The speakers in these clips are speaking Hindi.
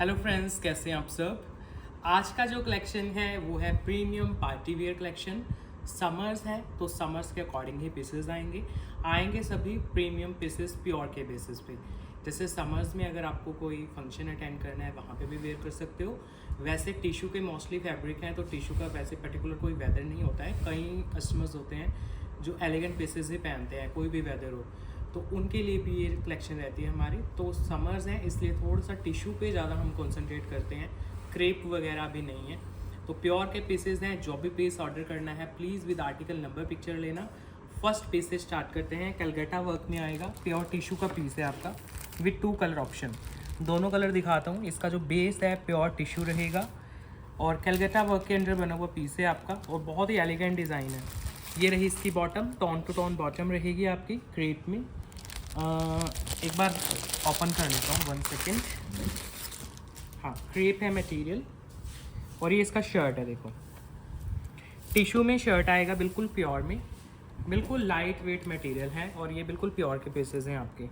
हेलो फ्रेंड्स, कैसे हैं आप सब। आज का जो कलेक्शन है वो है premium party wear collection. Summers है तो समर्स के अकॉर्डिंग ही पीसेस आएंगे सभी प्रीमियम पीसेस प्योर के बेसिस पे। जैसे समर्स में अगर आपको कोई फंक्शन अटेंड करना है वहाँ पे भी वेयर कर सकते हो। वैसे टिशू के मोस्टली फैब्रिक हैं तो टिशू का वैसे पर्टिकुलर कोई वेदर नहीं होता है। कई कस्टमर्स होते हैं जो एलिगेंट पीसेस ही पहनते हैं कोई भी वेदर हो, तो उनके लिए भी ये कलेक्शन रहती है हमारी। तो समर्स हैं इसलिए थोड़ा सा टिशू पे ज़्यादा हम कंसंट्रेट करते हैं, क्रेप वगैरह भी नहीं है। तो प्योर के पीसेस हैं। जो भी पीस ऑर्डर करना है please with article number picture लेना। फर्स्ट पीस से स्टार्ट करते हैं। कलकत्ता वर्क में आएगा, प्योर टिशू का पीस है आपका विद 2 कलर ऑप्शन। दोनों कलर दिखाता हूँ। इसका जो बेस है प्योर टिशू रहेगा और कलकत्ता वर्क के अंडर बना हुआ पीस है आपका और बहुत ही एलिगेंट डिज़ाइन है। ये रही इसकी bottom, tone to tone bottom रहेगी आपकी क्रेप में। एक बार ओपन कर लेता हूँ, 1 सेकेंड। हाँ, क्रेप है मटेरियल और ये इसका शर्ट है। देखो टिशू में शर्ट आएगा, बिल्कुल प्योर में, बिल्कुल लाइट वेट मटेरियल है और ये बिल्कुल प्योर के पीसेस हैं आपके।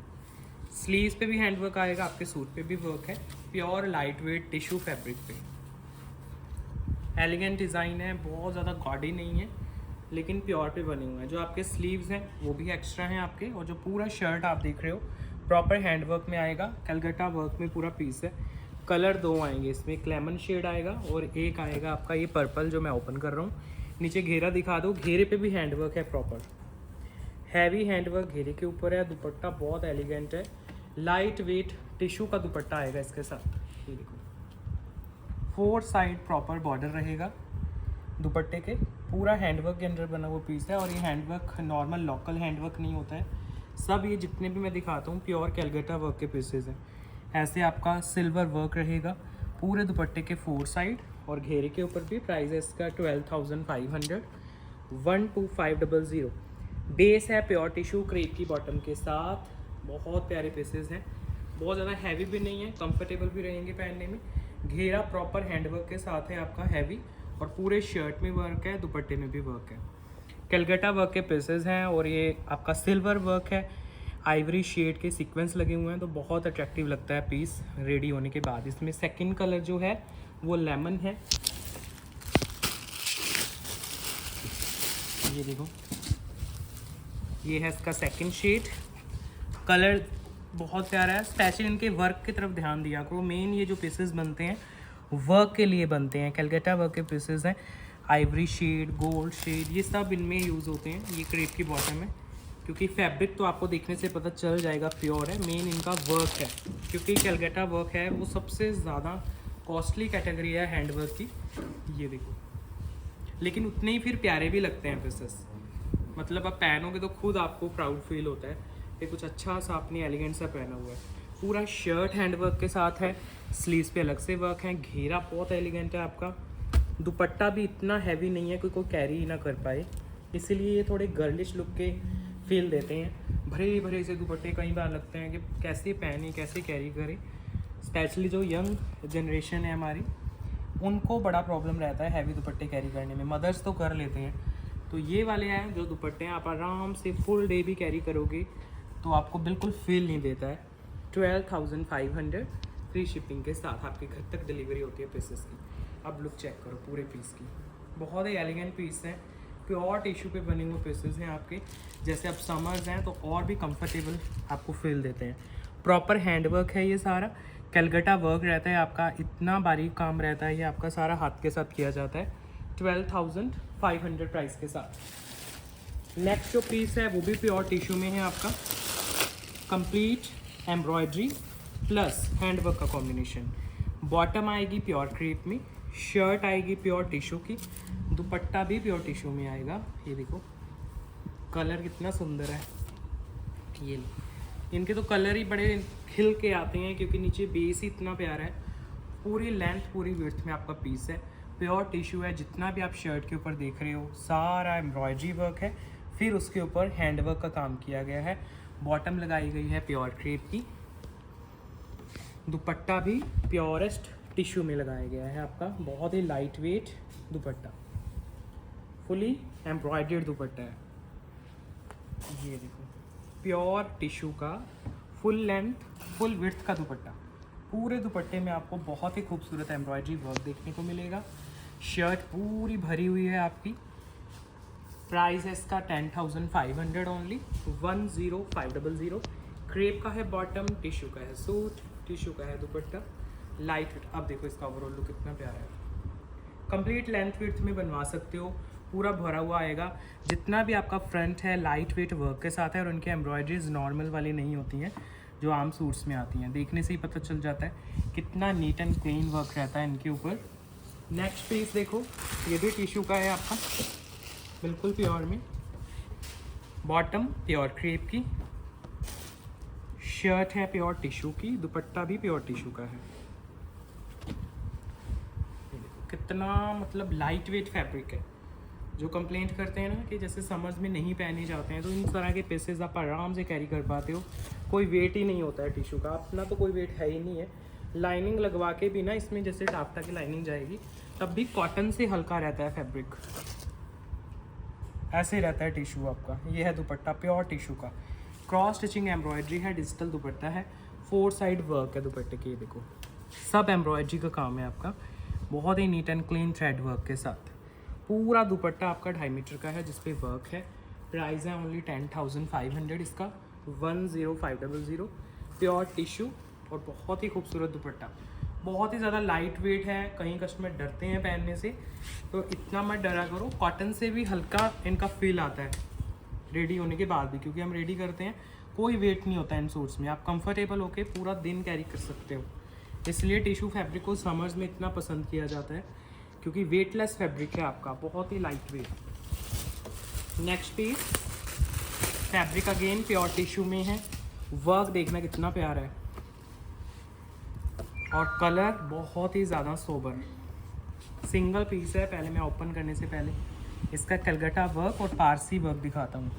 स्लीव्स पे भी हैंड वर्क आएगा, आपके सूट पे भी वर्क है, pure light weight tissue fabric पे। एलिगेंट डिज़ाइन है, बहुत ज़्यादा गॉडी नहीं है लेकिन प्योर पे बने हुए हैं। जो आपके स्लीव्स हैं वो भी एक्स्ट्रा हैं आपके और जो पूरा शर्ट आप देख रहे हो प्रॉपर हैंडवर्क में आएगा। कलकत्ता वर्क में पूरा पीस है। कलर 2 आएंगे इसमें, एक लेमन शेड आएगा और एक आएगा आपका ये पर्पल जो मैं ओपन कर रहा हूँ। नीचे घेरा दिखा दो, घेरे पे भी हैंडवर्क है, प्रॉपर हैवी हैंडवर्क घेरे के ऊपर है। दुपट्टा बहुत एलिगेंट है, लाइट वेट टिशू का दुपट्टा आएगा इसके साथ। ये देखो 4 साइड प्रॉपर बॉर्डर रहेगा दुपट्टे के। पूरा हैंडवर्क के अंदर बना हुआ पीस है और ये हैंडवर्क नॉर्मल लोकल हैंडवर्क नहीं होता है। सब ये जितने भी मैं दिखाता हूँ प्योर कलकत्ता वर्क के पीसेस हैं। ऐसे आपका सिल्वर वर्क रहेगा पूरे दुपट्टे के 4 साइड और घेरे के ऊपर भी। प्राइस है इसका 12,500, 12500। बेस है प्योर टिशू क्रेप की बॉटम के साथ। बहुत प्यारे पीसेस हैं, बहुत ज़्यादा हैवी भी नहीं है, कंफर्टेबल भी रहेंगे पहनने में। घेरा प्रॉपर हैंडवर्क के साथ है आपका हैवी और पूरे शर्ट में वर्क है, दुपट्टे में भी वर्क है। कलकत्ता वर्क के पीसेस हैं और ये आपका सिल्वर वर्क है, आइवरी शेड के सीक्वेंस लगे हुए हैं तो बहुत अट्रैक्टिव लगता है पीस रेडी होने के बाद। इसमें सेकंड कलर जो है वो लेमन है। ये देखो, ये है इसका सेकंड शेड। कलर बहुत प्यारा है। स्पेशल इनके वर्क की तरफ ध्यान दिया करो। मेन ये जो पीसेस बनते हैं वर्क के लिए बनते हैं। कलकत्ता वर्क के पीसेस हैं, आइवरी शेड, गोल्ड शेड, ये सब इनमें यूज़ होते हैं। ये क्रेप की बॉटम है, क्योंकि फैब्रिक तो आपको देखने से पता चल जाएगा प्योर है। मेन इनका वर्क है, क्योंकि कलकत्ता वर्क है वो सबसे ज़्यादा कॉस्टली कैटेगरी है हैंड वर्क की। ये देखो, लेकिन उतने ही फिर प्यारे भी लगते हैं पीसेस। मतलब आप पहनोगे तो खुद आपको प्राउड फील होता है कि कुछ अच्छा सा आपने एलिगेंट सा पहना हुआ है। पूरा शर्ट हैंडवर्क के साथ है, स्लीव्स पे अलग से वर्क है, घेरा बहुत एलिगेंट है आपका। दुपट्टा भी इतना हैवी नहीं है कि कोई कैरी ना कर पाए, इसीलिए ये थोड़े गर्लिश लुक के फील देते हैं। भरे भरे से दुपट्टे कई बार लगते हैं कि कैसे पहने, कैसे कैरी करें। स्पेशली जो यंग जनरेशन है हमारी, उनको बड़ा प्रॉब्लम रहता है हैवी दुपट्टे कैरी करने में। मदर्स तो कर लेते हैं। तो ये वाले हैं जो दुपट्टे हैं, आप आराम से फुल डे भी कैरी करोगे तो आपको बिल्कुल फील नहीं देता है। 12,500 फ्री शिपिंग के साथ आपके घर तक डिलीवरी होती है पीसेस की। अब लुक चेक करो पूरे पीस की, बहुत ही एलिगेंट पीस हैं। प्योर टिश्यू पे बने हुए पीसेस हैं आपके। जैसे अब समर्स हैं तो और भी कंफर्टेबल आपको फील देते हैं। प्रॉपर हैंडवर्क है ये सारा, कलकत्ता वर्क रहता है आपका, इतना बारीक काम रहता है। ये आपका सारा हाथ के साथ किया जाता है। 12,500 प्राइस के साथ। नेक्स्ट जो पीस है वो भी प्योर टिश्यू में है आपका, कंप्लीट एम्ब्रॉयडरी प्लस हैंडवर्क का कॉम्बिनेशन। बॉटम आएगी प्योर क्रेप में, शर्ट आएगी प्योर टिश्यू की, दुपट्टा भी प्योर टिश्यू में आएगा। ये देखो कलर कितना सुंदर है। ये लो, इनके तो कलर ही बड़े खिल के आते हैं क्योंकि नीचे बेस ही इतना प्यारा है। पूरी लेंथ पूरी विड्थ में आपका पीस है, प्योर टिश्यू है। जितना भी आप शर्ट के ऊपर देख रहे हो सारा एम्ब्रॉयडरी वर्क है, फिर उसके ऊपर हैंडवर्क का काम किया गया है। बॉटम लगाई गई है प्योर क्रेप की, दुपट्टा भी प्योरेस्ट टिश्यू में लगाया गया है आपका। बहुत ही लाइट वेट दुपट्टा, फुली एम्ब्रॉयडर्ड दुपट्टा है। ये देखो प्योर टिश्यू का फुल लेंथ फुल विड्थ का दुपट्टा। पूरे दुपट्टे में आपको बहुत ही खूबसूरत एम्ब्रॉयडरी वर्क देखने को मिलेगा। शर्ट पूरी भरी हुई है आपकी। प्राइस है इसका 10,500 ओनली, 10500। क्रेप का है बॉटम, टिश्यू का है सूट, टिश्यू का है दुपट्टा, लाइट वेट। अब देखो इसका ओवरऑल लुक कितना प्यारा है। कंप्लीट लेंथ विड्थ में बनवा सकते हो, पूरा भरा हुआ आएगा। जितना भी आपका फ्रंट है लाइट वेट वर्क के साथ है, और उनकी एम्ब्रॉयडरीज नॉर्मल वाली नहीं होती हैं जो आम सूट्स में आती हैं। देखने से ही पता चल जाता है कितना नीट एंड क्लीन वर्क रहता है इनके ऊपर। नेक्स्ट पीस देखो, ये भी टिश्यू का है आपका, बिल्कुल प्योर में। बॉटम प्योर क्रेप की, शर्ट है प्योर टिश्यू की, दुपट्टा भी प्योर टिश्यू का है। कितना मतलब लाइट वेट फैब्रिक है। जो कंप्लेंट करते हैं ना कि जैसे समझ में नहीं पहने जाते हैं, तो इन तरह के पीसेस आप आराम से कैरी कर पाते हो। कोई वेट ही नहीं होता है टिश्यू का, अपना तो कोई वेट है ही नहीं है। लाइनिंग लगवा के भी ना इसमें जैसे टाफ्टा की लाइनिंग जाएगी, तब भी कॉटन से हल्का रहता है फैब्रिक, ऐसे रहता है टिश्यू आपका। ये है दुपट्टा प्योर टिश्यू का, क्रॉस स्टिचिंग एम्ब्रॉयडरी है, डिजिटल दुपट्टा है, 4 साइड वर्क है दुपट्टे के। ये देखो सब एम्ब्रॉयडरी का काम है आपका, बहुत ही neat and clean thread work के साथ। पूरा दुपट्टा आपका 2.5 मीटर का है जिस पे वर्क है। प्राइस है ओनली 10,500 इसका, 10500। प्योर टिश्यू और बहुत ही खूबसूरत दुपट्टा, बहुत ही ज़्यादा लाइट वेट है। कहीं कस्टमर डरते हैं पहनने से, तो इतना मत डरा करो। कॉटन से भी हल्का इनका फील आता है रेडी होने के बाद भी, क्योंकि हम रेडी करते हैं, कोई वेट नहीं होता इन सूट्स में। आप कंफर्टेबल होके पूरा दिन कैरी कर सकते हो। इसलिए टिश्यू फैब्रिक को समर्स में इतना पसंद किया जाता है, क्योंकि वेटलेस फैब्रिक है आपका, बहुत ही light weight. Next piece, fabric again pure tissue में है। वर्क देखना कितना प्यारा है, और कलर बहुत ही ज़्यादा सोबर। सिंगल पीस है। पहले मैं ओपन करने से पहले इसका कलकत्ता वर्क और पारसी वर्क दिखाता हूँ।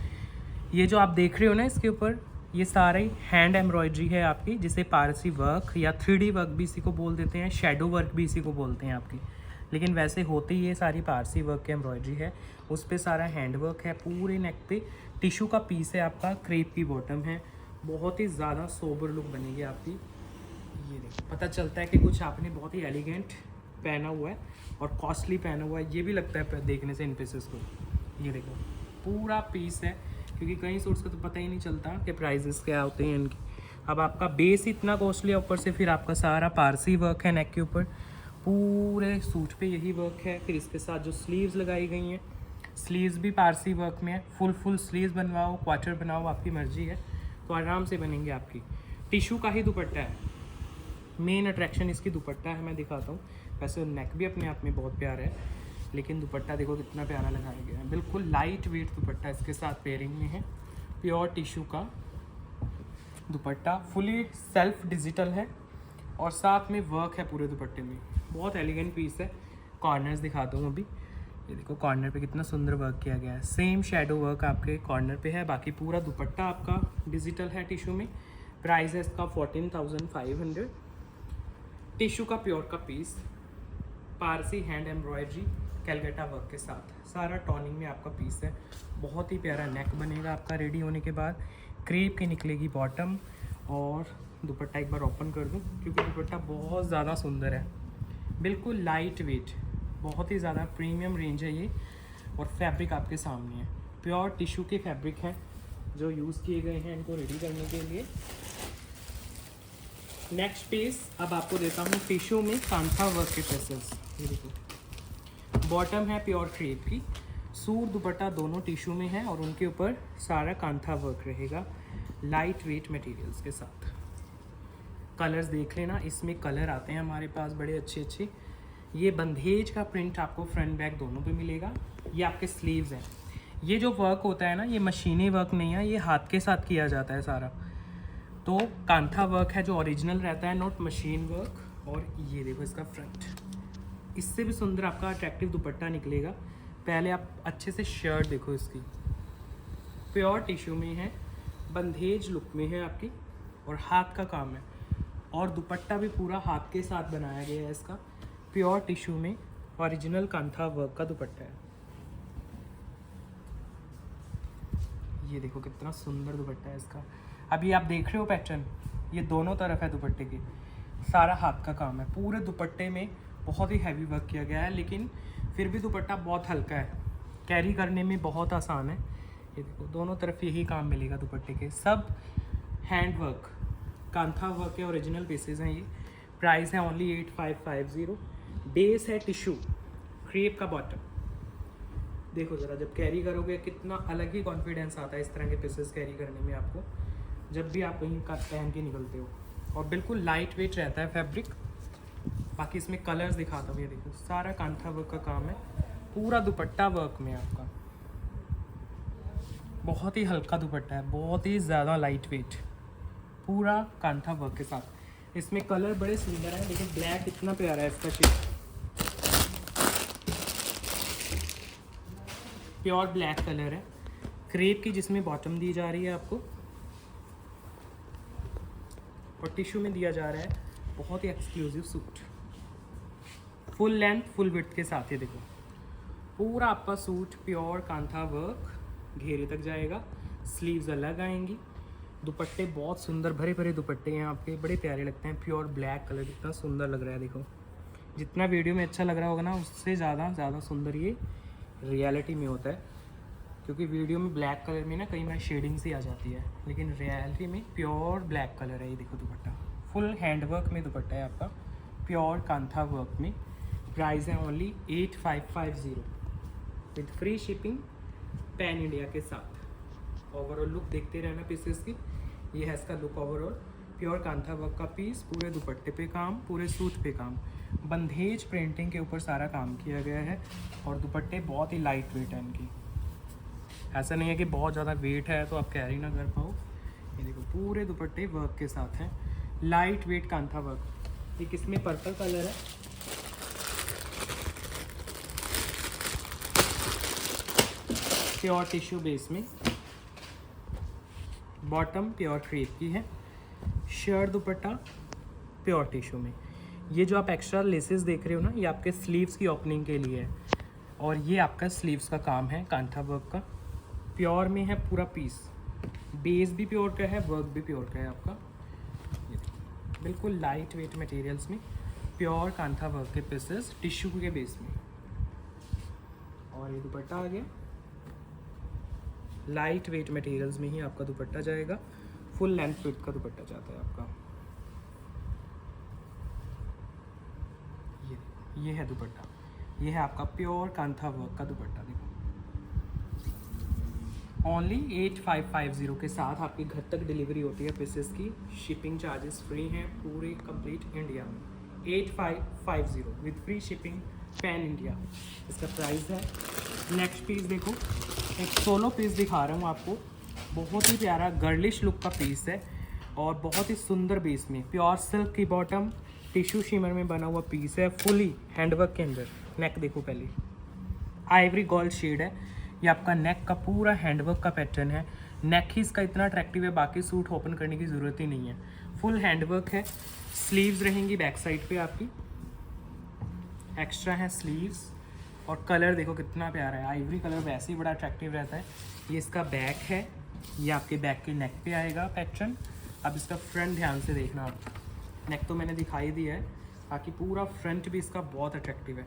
ये जो आप देख रहे हो ना इसके ऊपर, ये सारे हैंड एम्ब्रॉयडरी है आपकी, जिसे पारसी वर्क या 3D वर्क भी इसी को बोल देते हैं, शेडो वर्क भी इसी को बोलते हैं आपकी। लेकिन वैसे होती ये सारी पारसी वर्क की एम्ब्रॉयडरी है। उस पर सारा हैंड वर्क है। पूरे नेक पे टिश्यू का पीस है आपका, क्रेप की बॉटम है। बहुत ही ज़्यादा सोबर लुक बनेगी आपकी। ये देखो पता चलता है कि कुछ आपने बहुत ही एलिगेंट पहना हुआ है और कॉस्टली पहना हुआ है, ये भी लगता है देखने से इन पीसेस को। ये देखो पूरा पीस है, क्योंकि कई सूट्स का तो पता ही नहीं चलता कि प्राइजेस क्या होते हैं इनकी। अब आपका बेस इतना कॉस्टली है, ऊपर से फिर आपका सारा पारसी वर्क है नेक के ऊपर। पूरे सूट पे यही वर्क है। फिर इसके साथ जो स्लीव्स लगाई गई हैं, स्लीव्स भी पारसी वर्क में है। फुल स्लीव्स बनवाओ, क्वार्टर बनाओ, आपकी मर्जी है, तो आराम से बनेंगे आपकी। टिश्यू का ही दुपट्टा है, मेन अट्रैक्शन इसकी दुपट्टा है। मैं दिखाता हूँ। वैसे नेक भी अपने आप में बहुत प्यारा है, लेकिन दुपट्टा देखो कितना प्यारा लगाया गया है। बिल्कुल लाइट वेट दुपट्टा इसके साथ पेयरिंग में है। प्योर टिश्यू का दुपट्टा, फुली सेल्फ डिजिटल है, और साथ में वर्क है पूरे दुपट्टे में। बहुत एलिगेंट पीस है। कॉर्नर्स दिखाता हूँ अभी। ये देखो कॉर्नर पे कितना सुंदर वर्क किया गया है। सेम शेडो वर्क आपके कॉर्नर पे है। बाकी पूरा दुपट्टा आपका डिजिटल है टिश्यू में। प्राइस है इसका 14,500। टिश्यू का प्योर का piece, Parsi hand embroidery, Calcutta work के साथ, सारा टॉनिंग में आपका पीस है। बहुत ही प्यारा नेक बनेगा आपका रेडी होने के बाद। क्रेप की निकलेगी बॉटम, और दुपट्टा एक बार ओपन कर दूं, क्योंकि दुपट्टा बहुत ज़्यादा सुंदर है। बिल्कुल लाइट वेट, बहुत ही ज़्यादा प्रीमियम रेंज है ये, और फैब्रिक आपके सामने है। प्योर टिश्यू के फैब्रिक हैं जो यूज़ किए गए हैं इनको रेडी करने के लिए। नेक्स्ट पीस अब आपको देता हूँ टिश्यू में कांथा वर्क के पीसेस। ये देखो बॉटम है प्योर क्रेप की, सूट दुपट्टा दोनों टिश्यू में है, और उनके ऊपर सारा कांथा वर्क रहेगा लाइट वेट मटेरियल्स के साथ। कलर्स देख लेना, इसमें कलर आते हैं हमारे पास बड़े अच्छे अच्छे। ये बंधेज का प्रिंट आपको फ्रंट बैक दोनों पे मिलेगा। ये आपके स्लीव्स हैं। ये जो वर्क होता है ना, ये मशीनी वर्क नहीं है, ये हाथ के साथ किया जाता है सारा। तो कांथा वर्क है जो ओरिजिनल रहता है, नॉट मशीन वर्क। और ये देखो इसका फ्रंट, इससे भी सुंदर आपका अट्रैक्टिव दुपट्टा निकलेगा। पहले आप अच्छे से शर्ट देखो इसकी, प्योर टिश्यू में है, बंधेज लुक में है आपकी, और हाथ का काम है। और दुपट्टा भी पूरा हाथ के साथ बनाया गया है इसका, प्योर टिश्यू में ओरिजिनल कांथा वर्क का दुपट्टा है। ये देखो कितना सुंदर दुपट्टा है इसका। अभी आप देख रहे हो पैटर्न, ये दोनों तरफ है दुपट्टे के। सारा हाथ का काम है। पूरे दुपट्टे में बहुत ही हैवी वर्क किया गया है, लेकिन फिर भी दुपट्टा बहुत हल्का है, कैरी करने में बहुत आसान है। ये देखो दोनों तरफ यही काम मिलेगा दुपट्टे के, सब हैंड वर्क, कांथा वर्क के ओरिजिनल पीसेज हैं ये। प्राइस है ओनली 8550। बेस है टिश्यू, क्रेप का बॉटम। देखो ज़रा, जब कैरी करोगे कितना अलग ही कॉन्फिडेंस आता है इस तरह के पीसेस कैरी करने में आपको, जब भी आप कहीं का पहन के निकलते हो। और बिल्कुल लाइट वेट रहता है फैब्रिक। बाकी इसमें कलर्स दिखाता हूँ, ये देखो सारा कांथा वर्क का काम है, पूरा दुपट्टा वर्क में आपका। बहुत ही हल्का दुपट्टा है, बहुत ही ज़्यादा लाइट वेट, पूरा कांथा वर्क के साथ। इसमें कलर बड़े सुंदर हैं, लेकिन ब्लैक इतना प्यारा है इसका शेड, प्योर ब्लैक कलर है, क्रेप की जिसमें बॉटम दी जा रही है आपको, और टिश्यू में दिया जा रहा है बहुत ही exclusive suit, full length full width के साथ। ये देखो पूरा आपका सूट प्योर कांथा वर्क, घेरे तक जाएगा, स्लीव्स अलग आएंगी। दुपट्टे बहुत सुंदर भरे भरे दुपट्टे हैं आपके, बड़े प्यारे लगते हैं। प्योर ब्लैक कलर कितना सुंदर लग रहा है, देखो जितना वीडियो में अच्छा लग रहा होगा ना, उससे ज़्यादा सुंदर ये रियलिटी में होता है। क्योंकि वीडियो में ब्लैक कलर में ना कई बार शेडिंग सी आ जाती है, लेकिन रियलिटी में प्योर ब्लैक कलर है। ये देखो दुपट्टा फुल हैंडवर्क में दुपट्टा है आपका, प्योर कांथा वर्क में। प्राइस है only 8550 with free shipping pan India के साथ। ओवरऑल लुक देखते रहना पीसेस की, ये है इसका look overall. Pure kantha work का पीस, पूरे दुपट्टे पे काम, पूरे सूट पे काम, बंधेज प्रिंटिंग के ऊपर सारा काम किया गया है। और दुपट्टे बहुत ही लाइट वेट है इनकी, ऐसा नहीं है कि बहुत ज़्यादा वेट है तो आप कैरी ना कर पाओ। ये देखो पूरे दुपट्टे वर्क के साथ हैं, लाइट वेट कांथा वर्क। एक इसमें पर्पल कलर है, प्योर टिश्यू बेस में, बॉटम प्योर क्रेप की है, शर्ट दुपट्टा प्योर टिश्यू में। ये जो आप एक्स्ट्रा लेसेस देख रहे हो ना, ये आपके स्लीव्स की ओपनिंग के लिए है, और ये आपका स्लीव्स का काम है कांथा वर्क का। प्योर में है पूरा पीस, बेस भी प्योर का है, वर्क भी प्योर का है आपका। बिल्कुल लाइट वेट मटेरियल्स में प्योर कांथा वर्क के पीसेस टिश्यू के बेस में। और ये दुपट्टा आ गया, लाइट वेट मटेरियल्स में ही आपका दुपट्टा जाएगा, फुल लेंथ फिट का दुपट्टा जाता है आपका। ये है दुपट्टा, ये है आपका प्योर कांथा वर्क का दुपट्टा। देखो ओनली 8550 के साथ आपके घर तक डिलीवरी होती है पीसेस की। शिपिंग चार्जेस फ्री हैं पूरे कंप्लीट इंडिया में। 8550 with free shipping pan India इसका प्राइस है। नेक्स्ट पीस देखो, एक सोलो पीस दिखा रहा हूँ आपको, बहुत ही प्यारा गर्लिश लुक का पीस है और बहुत ही सुंदर बेस में, प्योर सिल्क की बॉटम, टिश्यू शिमर में बना हुआ पीस है, फुली हैंडवर्क के अंदर। नेक देखो पहले, आइवरी गोल्ड शेड है, ये आपका नेक का पूरा हैंडवर्क का पैटर्न है। नेक ही इसका इतना अट्रैक्टिव है, बाकी सूट ओपन करने की ज़रूरत ही नहीं है, फुल हैंडवर्क है। स्लीव्स रहेंगी बैक साइड पे आपकी, एक्स्ट्रा है स्लीव्स। और कलर देखो कितना प्यारा है, आइवरी कलर वैसे ही बड़ा अट्रैक्टिव रहता है। ये इसका बैक है, ये आपके बैक के नेक पे आएगा पैटर्न। अब इसका फ्रंट ध्यान से देखना आप, नेक तो मैंने दिखाई दिया है, बाकी पूरा फ्रंट भी इसका बहुत अट्रैक्टिव है।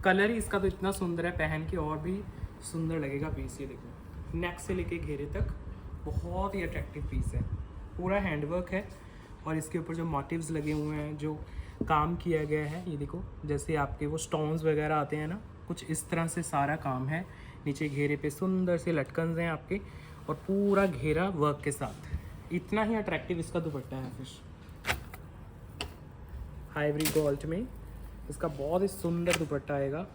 कलर ही इसका तो इतना सुंदर है, पहन के और भी सुंदर लगेगा पीस। ये देखो नेक से लेके घेरे तक बहुत ही अट्रैक्टिव पीस है, पूरा हैंडवर्क है। और इसके ऊपर जो मोटिव्स लगे हुए हैं, जो काम किया गया है, ये देखो जैसे आपके वो स्टोन्स वगैरह आते हैं ना, कुछ इस तरह से सारा काम है। नीचे घेरे पे सुंदर से लटकन हैं आपके, और पूरा घेरा वर्क के साथ। इतना ही अट्रैक्टिव इसका दुपट्टा है। फिर आइवरी गोल्ड में इसका बहुत ही सुंदर दुपट्टा आएगा।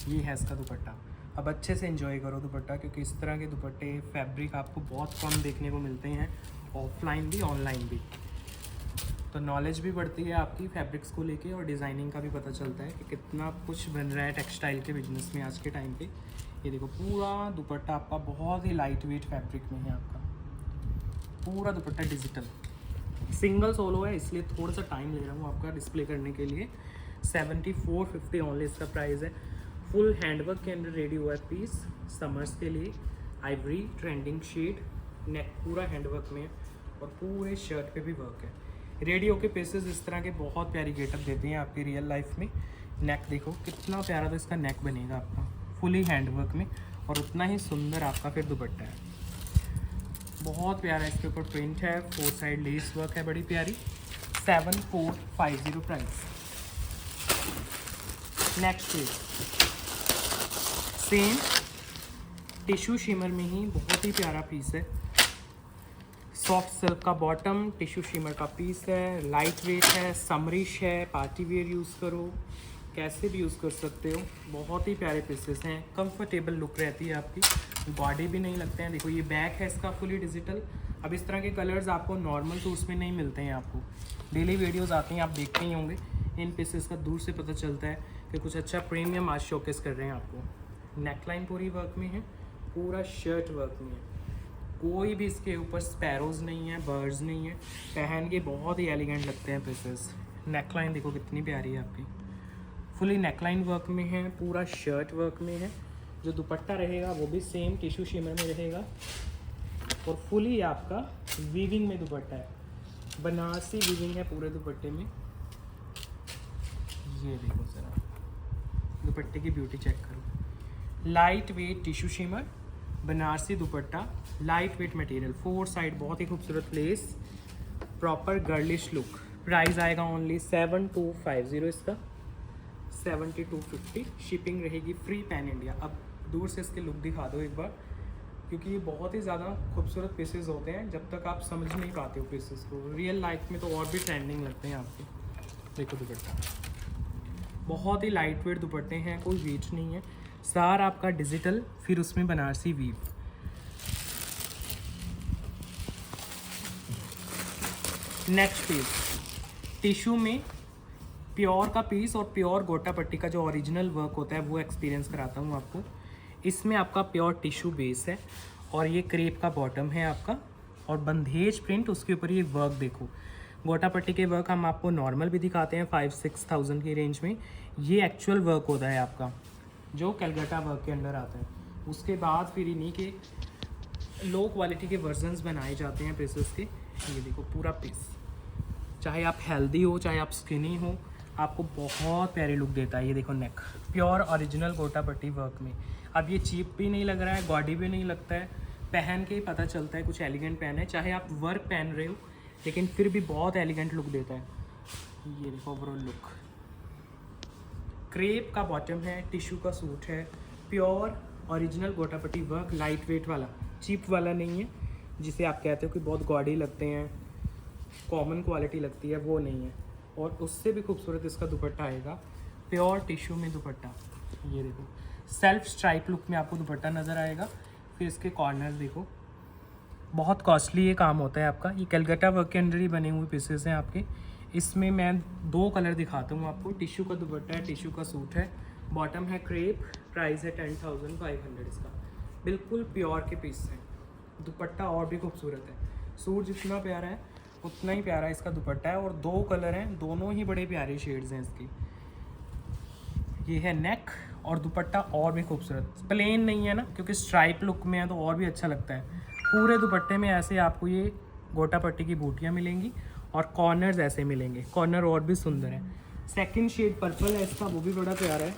ये है इसका दुपट्टा। अब अच्छे से एंजॉय करो दुपट्टा, क्योंकि इस तरह के दुपट्टे फैब्रिक आपको बहुत कम देखने को मिलते हैं, ऑफलाइन भी ऑनलाइन भी। तो नॉलेज भी बढ़ती है आपकी फैब्रिक्स को लेके, और डिज़ाइनिंग का भी पता चलता है कि कितना कुछ बन रहा है टेक्सटाइल के बिजनेस में आज के टाइम पे। ये देखो पूरा दुपट्टा आपका बहुत ही लाइट वेट फैब्रिक में है आपका, पूरा दुपट्टा डिजिटल सिंगल सोलो है, इसलिए थोड़ा सा टाइम ले रहा हूँ आपका डिस्प्ले करने के लिए। 7450 ओनली इसका प्राइस है। फुल हैंडवर्क के अंदर रेडी हुआ है पीस, समर्स के लिए। आइवरी ट्रेंडिंग शेड, नेक पूरा हैंडवर्क में है और पूरे शर्ट पे भी वर्क है। रेडियो के पीसेस इस तरह के बहुत प्यारी गेटअप देते हैं आपकी रियल लाइफ में। नेक देखो कितना प्यारा, तो इसका नेक बनेगा आपका फुली हैंडवर्क में और उतना ही सुंदर आपका फिर दुपट्टा है। बहुत प्यारा इसके ऊपर प्रिंट है, 4 साइड लेस वर्क है बड़ी प्यारी। 7450 price. Next page same tissue shimmer में ही बहुत ही प्यारा पीस है। सॉफ्ट सिल्क का बॉटम, टिश्यू शिमर का पीस है, लाइट वेट है, समरिश है, पार्टी वेयर यूज़ करो, कैसे भी यूज़ कर सकते हो। बहुत ही प्यारे पीसेस हैं, कंफर्टेबल लुक रहती है आपकी, बॉडी भी नहीं लगते हैं। देखो ये बैक है इसका फुली डिजिटल। अब इस तरह के कलर्स आपको नॉर्मल सूट्स में नहीं मिलते हैं, आपको डेली वीडियोस आते हैं, आप देखते ही होंगे। इन पीसेस का दूर से पता चलता है कि कुछ अच्छा प्रीमियम आज शोकेस कर रहे हैं आपको। नेकलाइन पूरी वर्क में है, पूरा शर्ट वर्क में है, कोई भी इसके ऊपर स्पैरोज नहीं है, बर्ड्स नहीं है, पहन के बहुत ही एलिगेंट लगते हैं पीसेस। नेकलाइन देखो कितनी प्यारी है आपकी, फुली नेकलाइन वर्क में है, पूरा शर्ट वर्क में है। जो दुपट्टा रहेगा वो भी सेम टिश्यू शिमर में रहेगा और फुली आपका वीविंग में दुपट्टा है, बनारसी वीविंग है पूरे दुपट्टे में। ये देखो ज़रा दुपट्टे की ब्यूटी चेक करो, light wet tissue shimmer, Banarasi दुपट्टा, लाइट वेट मटेरियल, 4 साइड बहुत ही खूबसूरत less, proper girlish look. Price आएगा ओनली 7250 इसका, 7250। शिपिंग रहेगी फ्री पैन इंडिया। अब दूर से इसके लुक दिखा दो एक बार, क्योंकि ये बहुत ही ज़्यादा खूबसूरत पीसेस होते हैं, जब तक आप समझ नहीं पाते हो पीसेस को। रियल लाइफ में तो और भी ट्रेंडिंग लगते हैं आपके। देखो दुपट्टा बहुत ही लाइट वेट दुपट्टे हैं, कोई वेट नहीं है, सार आपका डिजिटल, फिर उसमें Banarasi weave. Next piece tissue में प्योर का पीस और प्योर गोटा पट्टी का जो ओरिजिनल वर्क होता है वो एक्सपीरियंस कराता हूँ आपको। इसमें आपका प्योर टिश्यू बेस है और ये क्रेप का बॉटम है आपका और बंधेज प्रिंट, उसके ऊपर ये वर्क देखो। गोटा पट्टी के वर्क हम आपको नॉर्मल भी दिखाते हैं 5-6,000 की रेंज में, ये एक्चुअल वर्क होता है आपका जो कलकत्ता वर्क के अंडर आता है। उसके बाद फिर इन्हीं के लो क्वालिटी के वर्जन्स बनाए जाते हैं पीसेस के। ये देखो पूरा पीस, चाहे आप हेल्दी हो चाहे आप स्किनी हो, आपको बहुत प्यारी लुक देता है। ये देखो नेक प्योर ओरिजिनल गोटा पट्टी वर्क में। अब ये चीप भी नहीं लग रहा है, गॉडी भी नहीं लगता है, पहन के ही पता चलता है कुछ एलिगेंट पहन है, चाहे आप वर्क पहन रहे हो लेकिन फिर भी बहुत एलिगेंट लुक देता है। ये देखो ओवरऑल लुक, क्रेप का बॉटम है, टिश्यू का सूट है, प्योर ओरिजिनल गोटा पट्टी वर्क, लाइट वेट वाला, चीप वाला नहीं है जिसे आप कहते हो कि बहुत गॉडी लगते हैं, कॉमन क्वालिटी लगती है, वो नहीं है। और उससे भी खूबसूरत इसका दुपट्टा आएगा, प्योर टिश्यू में दुपट्टा। ये देखो सेल्फ स्ट्राइप लुक में आपको दुपट्टा नज़र आएगा। फिर इसके कॉर्नर्स देखो, बहुत कॉस्टली ये काम होता है आपका। ये कलकत्ता वर्क के अंदर ही बने हुए पीसेस हैं आपके। इसमें मैं 2 कलर दिखाता हूँ आपको। टिश्यू का दुपट्टा है, टिश्यू का सूट है, बॉटम है क्रेप, प्राइस है 10,500 इसका। बिल्कुल प्योर के पीस हैं, दुपट्टा और भी खूबसूरत है। सूट जितना प्यारा है उतना ही प्यारा इसका दुपट्टा है और 2 कलर हैं, दोनों ही बड़े प्यारे शेड्स हैं इसकी। ये है नेक और दुपट्टा और भी खूबसूरत, प्लेन नहीं है ना, क्योंकि स्ट्राइप लुक में है तो और भी अच्छा लगता है। पूरे दुपट्टे में ऐसे आपको ये गोटा पट्टी की बूटियाँ मिलेंगी और कॉर्नर्स ऐसे मिलेंगे, कॉर्नर और भी सुंदर है। सेकंड शेड पर्पल है इसका, वो भी बड़ा प्यारा है।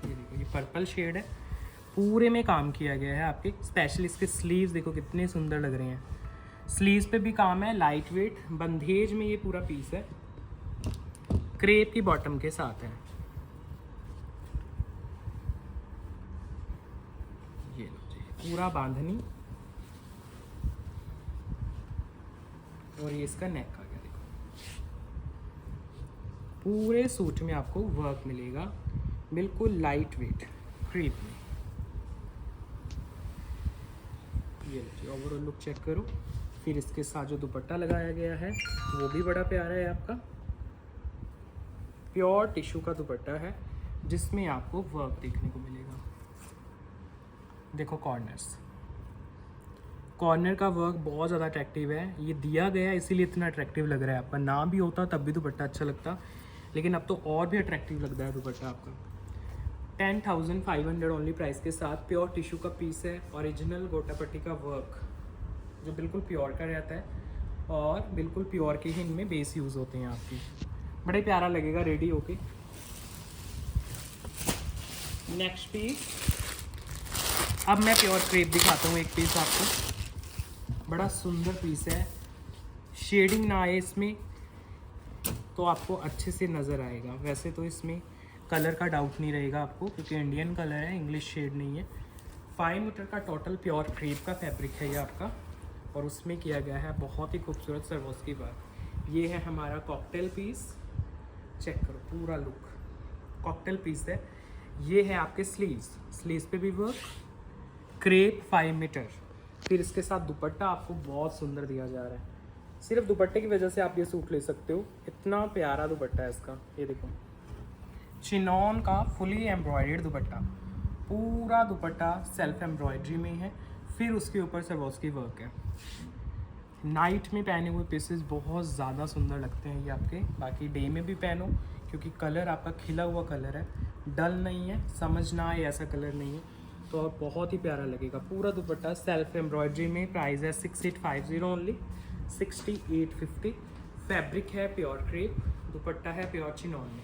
ये देखो ये पर्पल शेड है, पूरे में काम किया गया है आपके। स्पेशली इसके स्लीव्स देखो कितने सुंदर लग रहे हैं, स्लीव्स पे भी काम है, लाइट वेट बंधेज में ये पूरा पीस है, क्रेप की बॉटम के साथ है। ये लो जी पूरा बांधनी और ये इसका नेक आ गया। देखो पूरे सूट में आपको वर्क मिलेगा, बिल्कुल लाइट वेट क्रेप में। ये लो जी ओवरऑल लुक चेक करो। फिर इसके साथ जो दुपट्टा लगाया गया है वो भी बड़ा प्यारा है आपका, प्योर टिश्यू का दुपट्टा है जिसमें आपको वर्क देखने को मिलेगा। देखो कॉर्नर्स, कॉर्नर का वर्क बहुत ज़्यादा अट्रैक्टिव है, ये दिया गया है इसीलिए इतना अट्रैक्टिव लग रहा है। आपका ना भी होता तब भी दुपट्टा अच्छा लगता, लेकिन अब तो और भी अट्रैक्टिव लगता है दुपट्टा आपका। 10,500 ओनली प्राइस के साथ प्योर टिश्यू का पीस है, ओरिजिनल गोटापट्टी का वर्क जो बिल्कुल प्योर का रहता है और बिल्कुल प्योर के ही इनमें बेस यूज़ होते हैं आपकी। बड़े प्यारा लगेगा रेडी होके। नेक्स्ट पीस, अब मैं प्योर क्रेप दिखाता हूँ एक पीस आपको। बड़ा सुंदर पीस है, शेडिंग ना आए इसमें तो आपको अच्छे से नज़र आएगा। वैसे तो इसमें कलर का डाउट नहीं रहेगा आपको क्योंकि इंडियन कलर है, इंग्लिश शेड नहीं है। 5 मीटर का टोटल प्योर क्रेप का फैब्रिक है ये आपका और उसमें किया गया है बहुत ही खूबसूरत सर्वोस्की वर्क। ये है हमारा कॉकटेल पीस, चेक करो पूरा लुक कॉकटेल पीस है। ये है आपके स्लीव्स पे भी वर्क, क्रेप 5 मीटर। फिर इसके साथ दुपट्टा आपको बहुत सुंदर दिया जा रहा है। सिर्फ दुपट्टे की वजह से आप ये सूट ले सकते हो, इतना प्यारा दुपट्टा है इसका। ये देखो चिनॉन का फुली एम्ब्रॉयडर्ड दुपट्टा, पूरा दुपट्टा सेल्फ एम्ब्रॉयडरी में है। फिर उसके ऊपर सर्वोस्की वर्क है। नाइट में पहने हुए पीसेस बहुत ज़्यादा सुंदर लगते हैं ये आपके, बाकी डे में भी पहनो क्योंकि कलर आपका खिला हुआ कलर है, डल नहीं है, समझ ना आए ऐसा कलर नहीं है, तो और बहुत ही प्यारा लगेगा। पूरा दुपट्टा सेल्फ एम्ब्रॉयडरी में, प्राइस है 6850 ओनली, 6850। फैब्रिक है प्योर क्रेप, दुपट्टा है प्योर चिनॉन में,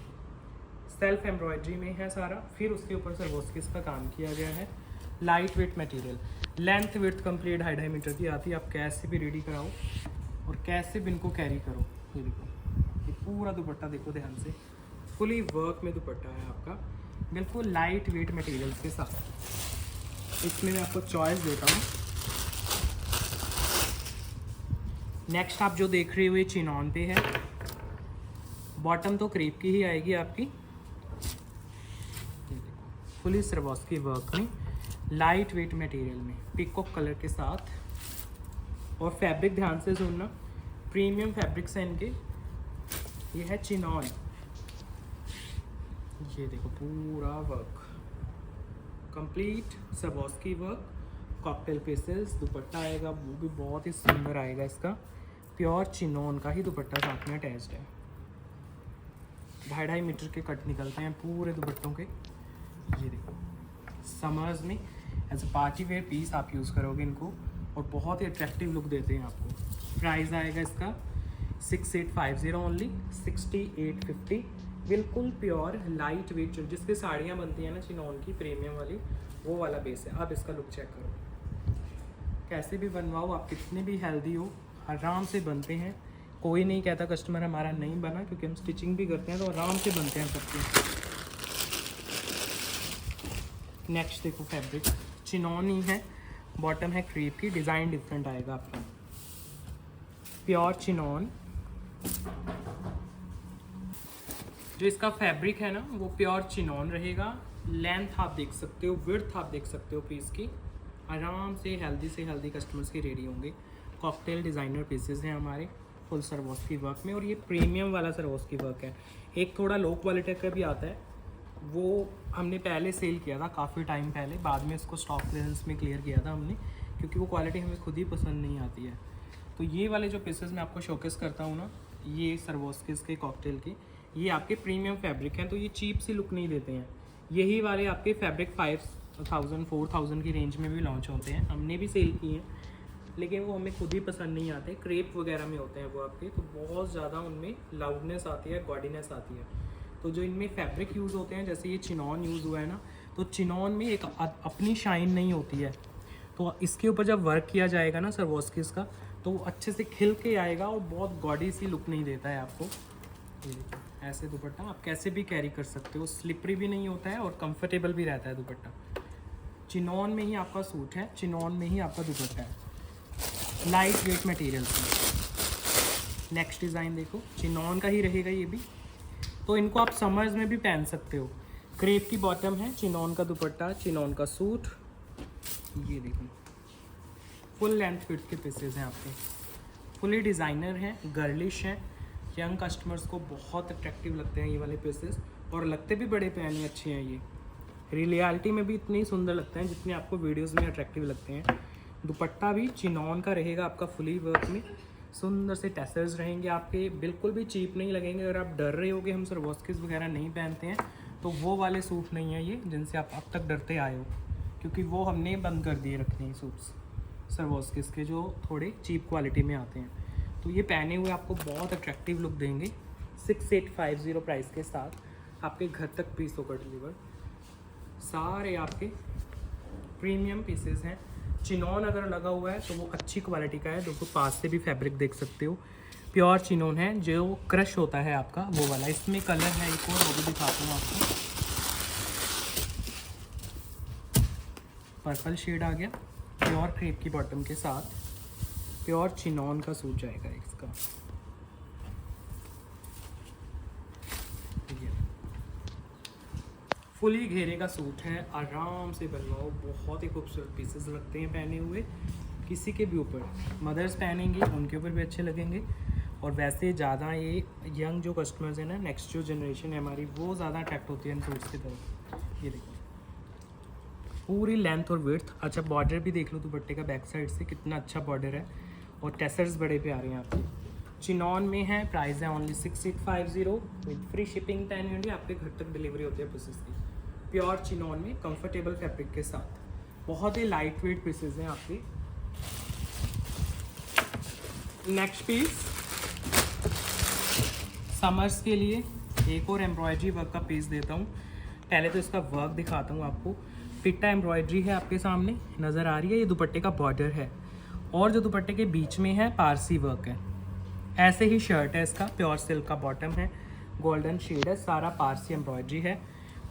सेल्फ एम्ब्रॉयडरी में है सारा। फिर उसके ऊपर सर्वोस्किस का काम किया गया है। Light weight material, length width complete 2.5 metre की आती है। आप कैसे भी रेडी कराओ और कैसे भी इनको कैरी करो। ये देखो, ये पूरा दुपट्टा देखो ध्यान से, फुली वर्क में दुपट्टा है आपका, बिल्कुल लाइट वेट मटेरियल्स के साथ। इसमें मैं आपको चॉइस देता हूँ। नेक्स्ट आप जो देख रहे हो ये चिनॉन पे है, बॉटम तो क्रेप की ही आएगी आपकी, फुली सर्वोस्की वर्क में, लाइट वेट मटेरियल में, पीकॉक कलर के साथ। और फैब्रिक ध्यान से सुनना, प्रीमियम फैब्रिक्स हैं इनके। ये है चिनॉन, ये देखो पूरा work complete Swarovski work, cocktail pieces, दुपट्टा आएगा वो भी बहुत ही सुंदर आएगा इसका। प्योर चिनॉन का ही दुपट्टा साथ में अटैच्ड है। 2.5 मीटर के कट निकलते हैं पूरे दुपट्टों के। ये देखो समर्स में as a party wear piece आप यूज़ करोगे इनको और बहुत ही अट्रैक्टिव लुक देते हैं आपको। प्राइस आएगा इसका 6850 ओनली, 6850। बिल्कुल प्योर लाइट वेट जिसकी साड़ियाँ बनती हैं ना चिनॉन की प्रीमियम वाली, वो वाला बेस है। आप इसका लुक चेक करो, कैसे भी बनवाओ आप, कितने भी हेल्दी हो, आराम से बनते हैं। कोई नहीं कहता कस्टमर हमारा नहीं बना, क्योंकि हम स्टिचिंग भी करते हैं तो आराम से बनते हैं सबके। नेक्स्ट देखो फैब्रिक चिनॉन ही है, बॉटम है क्रेप की, डिज़ाइन डिफरेंट आएगा आपका। प्योर चिनॉन, जो इसका फैब्रिक है ना वो प्योर चिनॉन रहेगा। लेंथ आप देख सकते हो, विड्थ आप देख सकते हो पीस की। आराम से हेल्दी कस्टमर्स के रेडी होंगे। कॉकटेल डिज़ाइनर पीसेस हैं हमारे, फुल सर्वोस्की वर्क में, और ये प्रीमियम वाला सर्वोस्की वर्क है। एक थोड़ा लो क्वालिटी का भी आता है, वो हमने पहले सेल किया था काफ़ी टाइम पहले, बाद में इसको स्टॉक क्लियरेंस में क्लियर किया था हमने, क्योंकि वो क्वालिटी हमें खुद ही पसंद नहीं आती है। तो ये वाले जो पीसेस मैं आपको शोकेस करता हूँ ना, ये सर्वोस्किस के कॉकटेल के, ये आपके प्रीमियम फैब्रिक हैं, तो ये चीप सी लुक नहीं देते हैं। यही वाले आपके फैब्रिक 5000 4000 की रेंज में भी लॉन्च होते हैं, हमने भी सेल किए हैं, लेकिन वो हमें खुद ही पसंद नहीं आते। क्रेप वगैरह में होते हैं वो आपके, तो बहुत ज़्यादा उनमें लाउडनेस आती है, गॉडीनेस आती है। तो जो इनमें फैब्रिक यूज़ होते हैं, जैसे ये चिनॉन यूज़ हुआ है ना, तो चिनॉन में एक अपनी शाइन नहीं होती है, तो इसके ऊपर जब वर्क किया जाएगा ना सर्वोस्किस का, तो वो अच्छे से खिल के आएगा और बहुत गॉडी सी लुक नहीं देता है आपको। ये देखिए ऐसे दुपट्टा आप कैसे भी कैरी कर सकते हो, स्लिपरी भी नहीं होता है और कंफर्टेबल भी रहता है दुपट्टा। चिनॉन में ही आपका सूट है, चिनॉन में ही आपका दुपट्टा है, लाइट वेट मटेरियल से। नेक्स्ट डिज़ाइन देखो, चिनॉन का ही रहेगा ये भी, तो इनको आप समर्स में भी पहन सकते हो। क्रेप की बॉटम है, चिनॉन का दुपट्टा, चिनॉन का सूट। ये देखो फुल लेंथ फिट के पीसेज हैं आपके, फुली डिज़ाइनर हैं, गर्लिश हैं, यंग कस्टमर्स को बहुत अट्रैक्टिव लगते हैं ये वाले पीसेस, और लगते भी बड़े प्यारे अच्छे हैं। ये रियलिटी में भी इतने ही सुंदर लगते हैं जितने आपको वीडियोस में अट्रैक्टिव लगते हैं। दुपट्टा भी चिनॉन का रहेगा आपका, फुली वर्क में, सुंदर से टैसल्स रहेंगे आपके, बिल्कुल भी चीप नहीं लगेंगे। अगर आप डर रहे हो कि हम सर्वोस्किस वगैरह नहीं पहनते हैं, तो वो वाले सूट नहीं है ये जिनसे आप अब तक डरते आए हो, क्योंकि वो हमने बंद कर दिए रखने हैं सूट्स सर्वोस्किस के जो थोड़े चीप क्वालिटी में आते हैं। तो ये पहने हुए आपको बहुत अट्रैक्टिव लुक देंगे। 6850 प्राइस के साथ आपके घर तक पीस होकर डिलीवर। सारे आपके प्रीमियम पीसेस हैं। चिनॉन अगर लगा हुआ है तो वो अच्छी क्वालिटी का है, दोस्तों पास से भी फैब्रिक देख सकते हो। प्योर चिनॉन है जो क्रश होता है आपका वो वाला। इसमें कलर है एक और, वो भी दिखाता हूँ आपको। पर्पल शेड आ गया, प्योर क्रेप की बॉटम के साथ प्योर चिनॉन का सूट जाएगा इसका। फुली घेरे का सूट है, आराम से बनवाओ। बहुत ही खूबसूरत पीसेस लगते हैं पहने हुए, किसी के भी ऊपर। मदर्स पहनेंगे उनके ऊपर भी अच्छे लगेंगे। और वैसे ज़्यादा ये यंग जो कस्टमर्स हैं ना, नेक्स्ट जो जनरेशन है हमारी, वो ज़्यादा अट्रैक्ट होती है इन सूट्स की तरफ। ये देखो पूरी लेंथ और विड्थ। अच्छा बॉर्डर भी देख लो दुपट्टे का बैक साइड से, कितना अच्छा बॉर्डर है। और टेसर्स बड़े प्यारे हैं आपके। चिनॉन में है, प्राइस है only 6850 with free shipping 10 India. आपके घर तक डिलीवरी होती है पीसेस की। प्योर चिनॉन में कंफर्टेबल फैब्रिक के साथ बहुत ही लाइट वेट पीसेस हैं आपके। नेक्स्ट पीस समर्स के लिए एक और एम्ब्रॉयडरी वर्क का पीस देता हूँ। पहले तो इसका वर्क दिखाता हूँ आपको। पिट्टा एम्ब्रॉयडरी है आपके सामने नज़र आ रही है, ये दुपट्टे का बॉर्डर है। और जो दुपट्टे के बीच में है पारसी वर्क है। ऐसे ही शर्ट है इसका, प्योर सिल्क का बॉटम है, गोल्डन शेड है, सारा पारसी एम्ब्रॉयडरी है।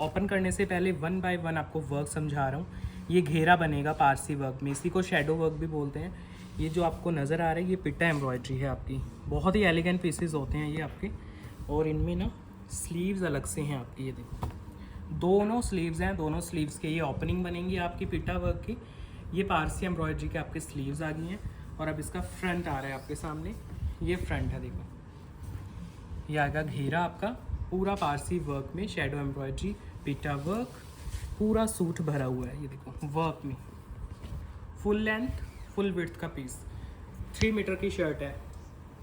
ओपन करने से पहले 1 बाय 1 आपको वर्क समझा रहा हूँ। ये घेरा बनेगा पारसी वर्क में, इसी को शेडो वर्क भी बोलते हैं। ये जो आपको नज़र आ रहा है ये पिट्टा एम्ब्रॉयडरी है आपकी। बहुत ही एलिगेंट पीसेस होते हैं ये आपके। और इनमें ना स्लीव्स अलग से हैं आपकी, ये देखो दोनों स्लीव्स हैं। दोनों स्लीव्स के ये ओपनिंग बनेंगी आपकी पिट्टा वर्क की। ये पारसी एम्ब्रॉयडरी के आपके स्लीव्स आ गई हैं। और अब इसका फ्रंट आ रहा है आपके सामने, ये फ्रंट है देखो। ये आएगा घेरा आपका पूरा पारसी वर्क में, शेडो एम्ब्रॉयडरी, पिट्टा वर्क, पूरा सूट भरा हुआ है। ये देखो वर्क में फुल लेंथ फुल विड्थ का पीस। 3 मीटर की शर्ट है,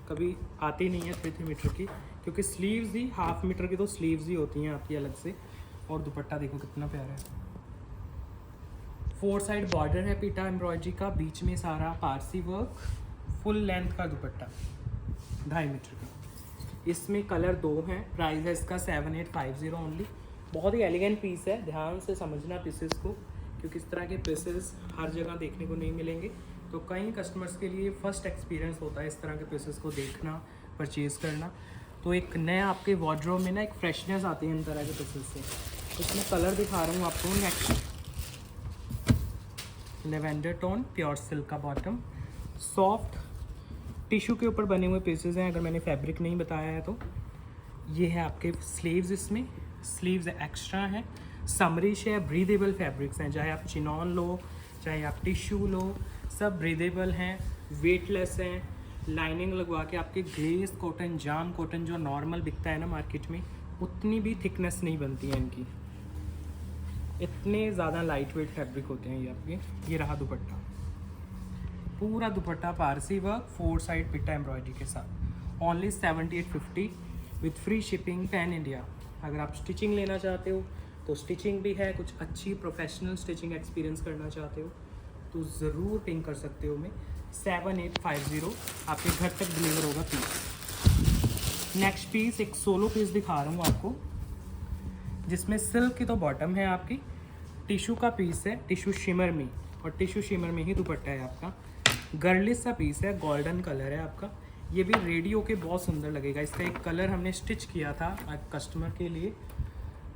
कभी आती नहीं है 3 मीटर की, क्योंकि स्लीव्स ही 1/2 मीटर की तो स्लीव्स ही होती हैं आपकी अलग से। और दुपट्टा देखो कितना प्यारा है। 4 साइड बॉर्डर है पिट्टा एम्ब्रॉयडरी का, बीच में सारा पारसी वर्क, फुल लेंथ का दुपट्टा 2.5 मीटर का। इसमें कलर 2 हैं। प्राइस है इसका 7850 ओनली। बहुत ही एलिगेंट पीस है, ध्यान से समझना पीसेस को, क्योंकि इस तरह के पीसेस हर जगह देखने को नहीं मिलेंगे। तो कई कस्टमर्स के लिए फर्स्ट एक्सपीरियंस होता है इस तरह के पीसेस को देखना, परचेज़ करना। तो एक नया आपके वार्डरोब में ना एक फ्रेशनेस आती है इन तरह के पीसेस से। इसमें कलर दिखा रहा हूँ आपको। Next lavender tone, pure silk का बॉटम, सॉफ्ट टिश्यू के ऊपर बने हुए पीसेस हैं, अगर मैंने फैब्रिक नहीं बताया है तो। ये है आपके स्लीव्स, इसमें स्लीव्स एक्स्ट्रा हैं, समरिश है, ब्रीदेबल फैब्रिक्स हैं। चाहे आप चिनॉन लो, चाहे आप टिश्यू लो, सब ब्रीदेबल हैं, वेटलेस हैं। लाइनिंग लगवा के आपके ग्लेज कॉटन, जाम कॉटन जो नॉर्मल बिकता है ना मार्केट में, उतनी भी थिकनेस नहीं बनती है इनकी। इतने ज़्यादा लाइट वेट फैब्रिक होते हैं ये आपके। ये रहा दुपट्टा, पूरा दुपट्टा पारसी वर्क, 4 साइड पिट्टा एम्ब्रॉयडरी के साथ। Only 7850 with free shipping pan India. अगर आप स्टिचिंग लेना चाहते हो तो स्टिचिंग भी है, कुछ अच्छी प्रोफेशनल स्टिचिंग एक्सपीरियंस करना चाहते हो तो ज़रूर पिंग कर सकते हो। मैं 7850 आपके घर तक डिलीवर होगा पीस। नेक्स्ट पीस एक सोलो पीस दिखा रहा हूँ आपको, जिसमें सिल्क की तो बॉटम है आपकी, टिश्यू का पीस है, टिश्यू शिमर में, और टिश्यू शिमर में ही दुपट्टा है आपका। गर्लिश सा पीस है, गोल्डन कलर है आपका। ये भी रेडी होके बहुत सुंदर लगेगा। इसका एक कलर हमने स्टिच किया था कस्टमर के लिए,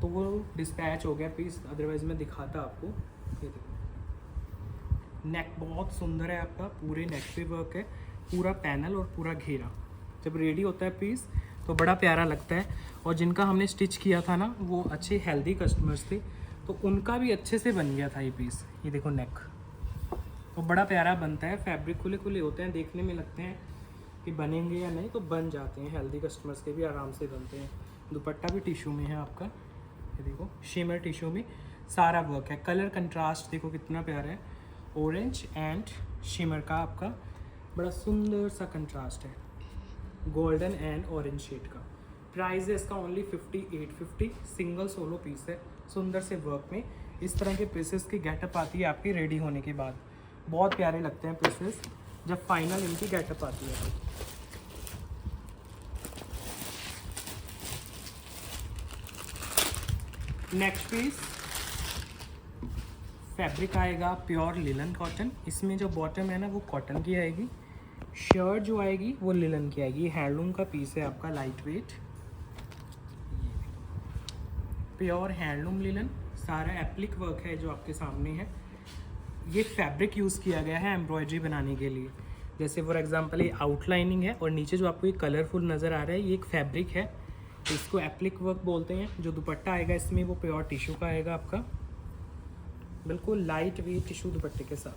तो वो डिस्पैच हो गया पीस, अदरवाइज मैं दिखाता आपको। ये देखो नेक बहुत सुंदर है आपका, पूरे नेक पे वर्क है, पूरा पैनल और पूरा घेरा। जब रेडी होता है पीस तो बड़ा प्यारा लगता है। और जिनका हमने स्टिच किया था ना, वो अच्छे हेल्दी कस्टमर्स थे, तो उनका भी अच्छे से बन गया था ये पीस। ये देखो नेक तो बड़ा प्यारा बनता है। फैब्रिक खुले खुले होते हैं, देखने में लगते हैं कि बनेंगे या नहीं, तो बन जाते हैं। हेल्दी कस्टमर्स के भी आराम से बनते हैं। दुपट्टा भी टिश्यू में है आपका, ये देखो शिमर टिश्यू में सारा वर्क है। कलर कंट्रास्ट देखो कितना प्यारा है, ऑरेंज एंड शिमर का आपका बड़ा सुंदर सा कंट्रास्ट है, गोल्डन एंड ऑरेंज शेड का। प्राइस है इसका ओनली 5850। सिंगल सोलो पीस है, सुंदर से वर्क में। इस तरह के पीसेस की गेटअप आती है आपकी रेडी होने के बाद। बहुत प्यारे लगते हैं पीसेस जब फाइनल इनकी गेटअप आती है। नेक्स्ट पीस फैब्रिक आएगा प्योर लिलन कॉटन। इसमें जो बॉटम है ना वो कॉटन की आएगी, शर्ट जो आएगी वो लिलन की आएगी। हैंडलूम का पीस है आपका, light weight, pure handloom linen. सारा एप्लिक वर्क है जो आपके सामने है। ये फैब्रिक यूज़ किया गया है एम्ब्रॉयडरी बनाने के लिए। जैसे फॉर एग्जांपल ये आउटलाइनिंग है और नीचे जो आपको ये कलरफुल नज़र आ रहा है ये एक फैब्रिक है, तो इसको एप्लिक वर्क बोलते हैं। जो दुपट्टा आएगा इसमें वो प्योर टिश्यू का आएगा आपका, बिल्कुल लाइट वेट टिश्यू दुपट्टे के साथ,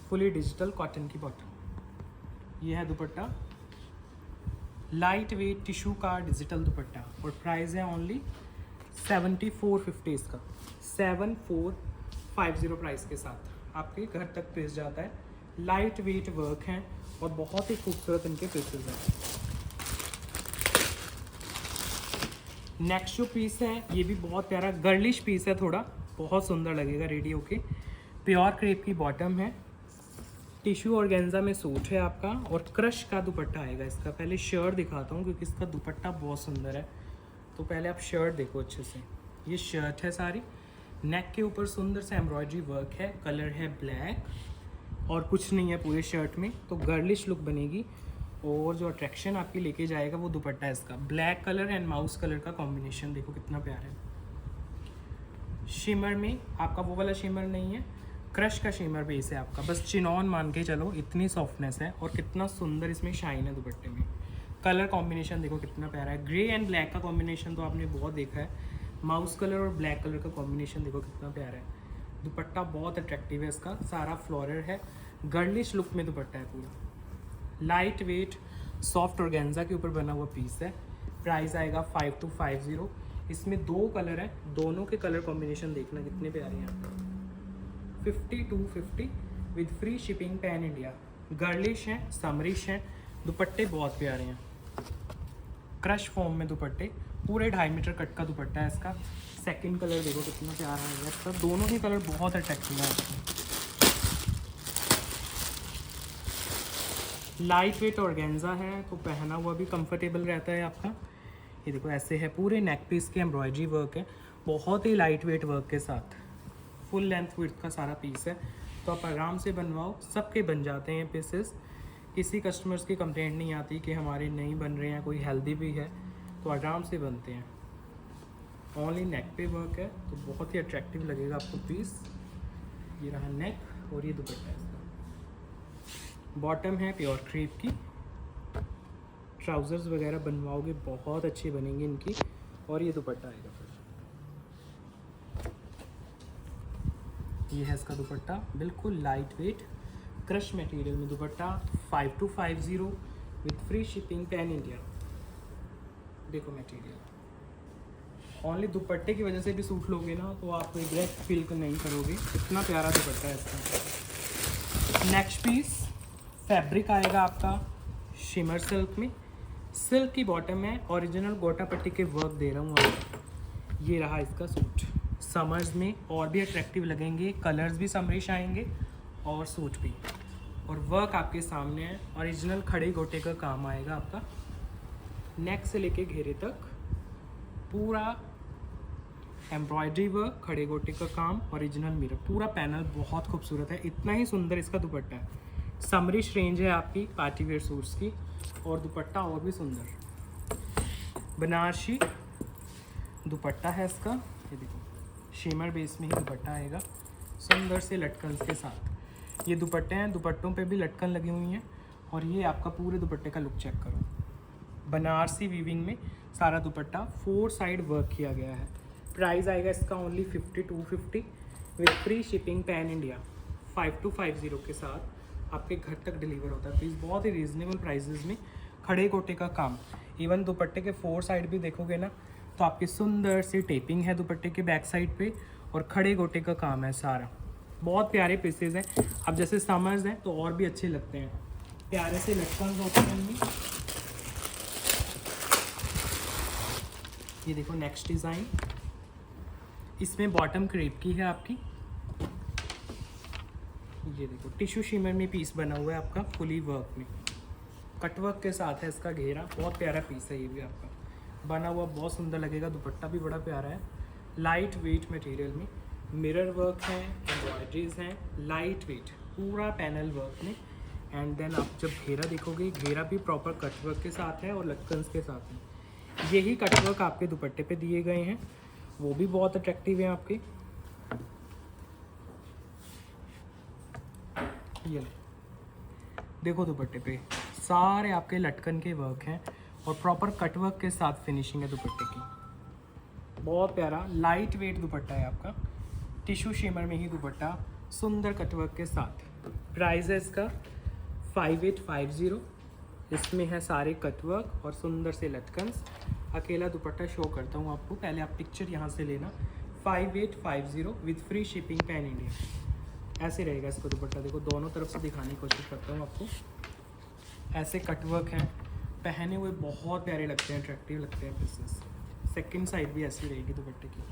फुली डिजिटल कॉटन की बॉटम। ये है दुपट्टा, लाइट वेट टिश्यू का डिजिटल दुपट्टा। और प्राइस है ओनली 7450 इसका, 7450 प्राइस के साथ आपके घर तक पीस जाता है। लाइट वेट वर्क है और बहुत ही खूबसूरत इनके पीसेस हैं। नेक्स्ट जो पीस है ये भी बहुत प्यारा गर्लिश पीस है, थोड़ा बहुत सुंदर लगेगा रेडी होके। प्योर क्रेप की बॉटम है, टिश्यू ऑर्गेन्जा में सूट है आपका और क्रश का दुपट्टा आएगा इसका। पहले शर्ट दिखाता हूँ क्योंकि इसका दुपट्टा बहुत सुंदर है, तो पहले आप शर्ट देखो अच्छे से। ये शर्ट है सारी, नेक के ऊपर सुंदर सा एम्ब्रॉयडरी वर्क है, कलर है ब्लैक और कुछ नहीं है पूरे शर्ट में, तो गर्लिश लुक बनेगी। और जो अट्रैक्शन आपकी लेके जाएगा वो दुपट्टा है इसका, black colour and mouse colour का कॉम्बिनेशन देखो कितना प्यारा है। शिमर में आपका वो वाला शिमर नहीं है, क्रश का शिमर बेस है आपका, बस चिनॉन मान के चलो, इतनी सॉफ्टनेस है और कितना सुंदर इसमें शाइन है दुपट्टे में। कलर कॉम्बिनेशन देखो कितना प्यारा है, ग्रे एंड ब्लैक का कॉम्बिनेशन तो आपने बहुत देखा है, माउस कलर और ब्लैक कलर का कॉम्बिनेशन देखो कितना प्यारा है। दुपट्टा बहुत अट्रैक्टिव है इसका, सारा फ्लोरल है, गर्लिश लुक में दुपट्टा है पूरा। लाइट वेट सॉफ्ट ऑर्गेन्जा के ऊपर बना हुआ पीस है। प्राइस आएगा 5250। इसमें 2 कलर है, दोनों के कलर कॉम्बिनेशन देखना कितने प्यारे हैं। 5250 with free shipping pan India. Girlish हैं, समरिश हैं, दुपट्टे बहुत प्यारे हैं, क्रश फॉर्म में दुपट्टे, पूरे 2.5 मीटर कट का दुपट्टा है इसका। सेकंड कलर देखो कितना प्यारा है इसका, दोनों ही कलर बहुत अट्रैक्टिव है। लाइट वेट ऑर्गेन्जा है तो पहना हुआ भी कंफर्टेबल रहता है आपका। ये देखो ऐसे है, पूरे नेक पीस के एम्ब्रॉयडरी वर्क है, बहुत ही लाइट वेट वर्क के साथ, फुल लेंथ विड्थ का सारा पीस है, तो आप आराम से बनवाओ, सबके बन जाते हैं पीसेस। किसी कस्टमर्स की कंप्लेंट नहीं आती कि हमारे नहीं बन रहे हैं, कोई हेल्दी भी है तो आराम से बनते हैं। ओनली नेक पे वर्क है तो बहुत ही अट्रैक्टिव लगेगा आपको पीस। ये रहा नेक और ये दुपट्टा है इसका। बॉटम है प्योर क्रेप की, ट्राउज़र्स वगैरह बनवाओगे बहुत अच्छी बनेंगी इनकी। और ये दुपट्टा आएगा फिर, ये है इसका दुपट्टा, बिल्कुल लाइट वेट क्रश मटेरियल में दुपट्टा। 5250 with free shipping pan India. देखो मटेरियल, ओनली दुपट्टे की वजह से भी सूट लोगे ना तो आप रिग्रेट फील नहीं करोगे, इतना प्यारा दुपट्टा है इसका। नेक्स्ट पीस फैब्रिक आएगा आपका शिमर सिल्क में, सिल्क की बॉटम है, ओरिजिनल गोटा पट्टी के वर्क दे रहा हूँ आपको। ये रहा इसका सूट, समर्स में और भी अट्रैक्टिव लगेंगे, कलर्स भी समरिश आएंगे और सूट भी। और वर्क आपके सामने है, ओरिजिनल खड़े गोटे का काम आएगा आपका, नेक से लेके घेरे तक पूरा एम्ब्रॉयडरी वर्क, खड़े गोटे का काम, ओरिजिनल मिरर, पूरा पैनल बहुत खूबसूरत है। इतना ही सुंदर इसका दुपट्टा है। समरिश रेंज है आपकी पार्टी वेयर सूट्स की, और दुपट्टा और भी सुंदर बनारसी दुपट्टा है इसका। ये देखो शिमर बेस में ही दुपट्टा आएगा, सुंदर से लटकन के साथ। ये दुपट्टे हैं, दुपट्टों पे भी लटकन लगी हुई हैं। और ये आपका पूरे दुपट्टे का लुक चेक करो, बनारसी वीविंग में सारा दुपट्टा 4 साइड वर्क किया गया है। प्राइस आएगा इसका only 5250 with free shipping pan India. 5250 के साथ आपके घर तक डिलीवर होता है। प्लीज़ बहुत ही रीज़नेबल प्राइजेज़ में खड़े गोटे का काम। इवन दुपट्टे के 4 साइड भी देखोगे ना तो आपकी सुंदर सी टेपिंग है दुपट्टे के बैक साइड पे, और खड़े गोटे का काम है सारा। बहुत प्यारे पीसेज हैं। अब जैसे समर्स हैं तो और भी अच्छे लगते हैं, प्यारे से लटकन होते हैं इनमें। ये देखो नेक्स्ट डिज़ाइन, इसमें बॉटम क्रेप की है आपकी। ये देखो टिश्यू शिमर में पीस बना हुआ है आपका, फुली वर्क में, कट वर्क के साथ है इसका घेरा। बहुत प्यारा पीस है ये भी आपका, बना हुआ बहुत सुंदर लगेगा। दुपट्टा भी बड़ा प्यारा है, लाइट वेट मटेरियल में, मिरर वर्क है, एम्ब्रॉयडरीज हैं, लाइट वेट पूरा पैनल वर्क में। एंड देन आप जब घेरा देखोगे, घेरा भी प्रॉपर कट वर्क के साथ है और लटकन्स के साथ है। यही कट वर्क आपके दुपट्टे पे दिए गए हैं, वो भी बहुत अट्रैक्टिव है आपके। ये देखो दुपट्टे पे सारे आपके लटकन के वर्क हैं और प्रॉपर कट वर्क के साथ फिनिशिंग है दुपट्टे की। बहुत प्यारा लाइट वेट दुपट्टा है आपका, टिश्यू शिमर में ही दुपट्टा, सुंदर कट वर्क के साथ। प्राइस है इसका 5850। इसमें है सारे कट वर्क और सुंदर से लटकन्स। अकेला दुपट्टा शो करता हूँ आपको, पहले आप पिक्चर यहाँ से लेना। 5850 with free shipping pan India. ऐसे रहेगा इसका दुपट्टा, देखो दोनों तरफ से दिखाने की कोशिश करता हूँ आपको। ऐसे कट वर्क हैं, पहने हुए बहुत प्यारे लगते हैं, अट्रैक्टिव लगते हैं पीसेस। सेकंड साइड भी ऐसी रहेगी दुपट्टे की,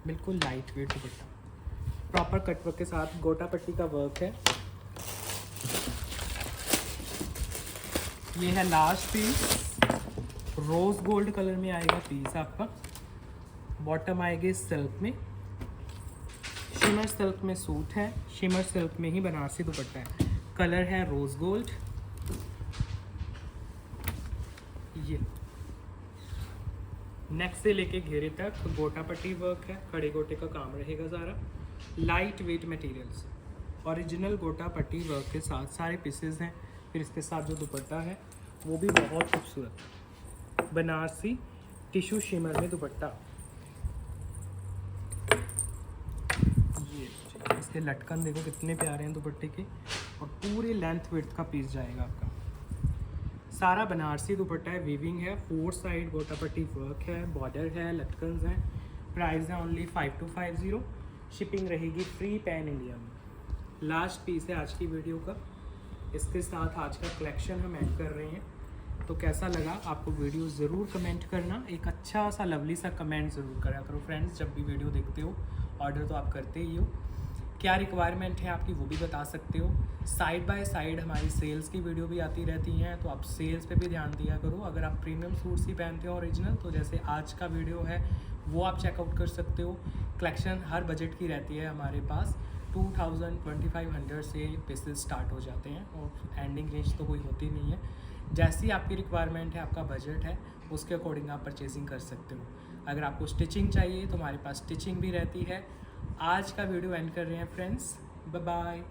बिल्कुल light weight dupatta, proper cut work के साथ। गोटा पट्टी का वर्क है। ये है last piece, rose gold colour में आएगा पीस आपका। बॉटम आएगी सिल्क में, शिमर सिल्क में सूट है, शिमर सिल्क में ही बनारसी दुपट्टा है। कलर है रोज गोल्ड। ये नेक से लेके घेरे तक गोटा पट्टी वर्क है, खड़े गोटे का काम रहेगा सारा। लाइट वेट मटेरियल्स, ओरिजिनल गोटा पट्टी वर्क के साथ सारे पीसेस हैं। फिर इसके साथ जो दुपट्टा है वो भी बहुत खूबसूरत, बनारसी टिश्यू शिमर में दुपट्टा। ये इसके लटकन देखो कितने प्यारे हैं दुपट्टे के, और पूरे लेंथ विड्थ का पीस जाएगा आपका। सारा बनारसी दुपट्टा है, वीविंग है, 4 साइड गोटा पट्टी वर्क है, बॉर्डर है, लटकन्स हैं। प्राइस है ओनली 5250। शिपिंग रहेगी फ्री पैन इंडिया में। लास्ट पीस है आज की वीडियो का, इसके साथ आज का कलेक्शन हम ऐड कर रहे हैं। तो कैसा लगा आपको वीडियो ज़रूर कमेंट करना, एक अच्छा सा लवली सा कमेंट ज़रूर करा करो फ्रेंड्स। जब भी वीडियो देखते हो, ऑर्डर तो आप करते ही हो, क्या रिक्वायरमेंट है आपकी वो भी बता सकते हो। साइड बाय साइड हमारी सेल्स की वीडियो भी आती रहती हैं, तो आप सेल्स पे भी ध्यान दिया करो। अगर आप प्रीमियम सूट्स ही पहनते हो ओरिजिनल, तो जैसे आज का वीडियो है वो आप चेकआउट कर सकते हो। कलेक्शन हर बजट की रहती है हमारे पास, 2000-2500 से पीसेस स्टार्ट हो जाते हैं और एंडिंग रेंज तो कोई होती नहीं है। जैसी आपकी रिक्वायरमेंट है, आपका बजट है, उसके अकॉर्डिंग आप परचेजिंग कर सकते हो। अगर आपको स्टिचिंग चाहिए तो हमारे पास स्टिचिंग भी रहती है। आज का वीडियो एंड कर रहे हैं फ्रेंड्स, बाय बाय।